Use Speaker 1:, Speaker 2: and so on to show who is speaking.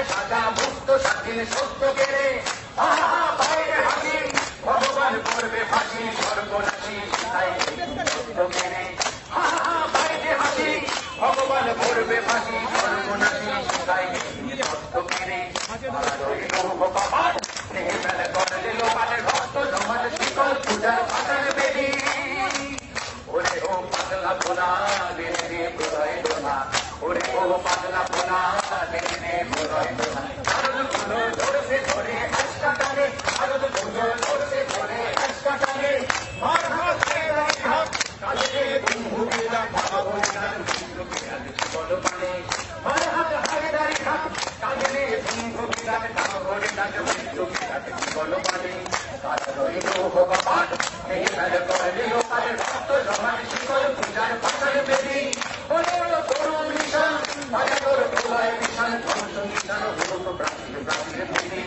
Speaker 1: সাজা মুক্ত স্বাধীন সত্য কেড়ে আহা বাইরে হাসি ভগবান করবে ফাঁসি সর্বনাশী তাই সত্য কেড়ে আহা বাইরে হাসি ভগবান করবে ফাঁসি সর্বনাশী তাই সত্য কেড়ে ভগবান স্নেহে মেলে করলে লোমানের রক্ত জমার শিকল পূজার পাতার বেরি ওরে ও পাতলা পোনা রে প্রদয় দোনা ওরে ও পাতলা পোনা রে প্রদয় দোনা আরো গুলো ধরছে ধরে আজকা টানে আরো গুলো ধরছে ধরে আজকা টানে মার হাত হাত কালে ভূমিরা ভাবো না বলো মানে মার হাত হায়দারি হাত কালে ভূমিরা ভাবো না বলো মানে কারোই ভগবান এই মেলে করলে লোকালের ভক্ত জমান শিকল পূজার পাতার বেদি বলে করুণ নিশান মায়া তোর প্রলয় নিশান ধ্বংস নিশান হলো প্রাচীর প্রাচীর বেদি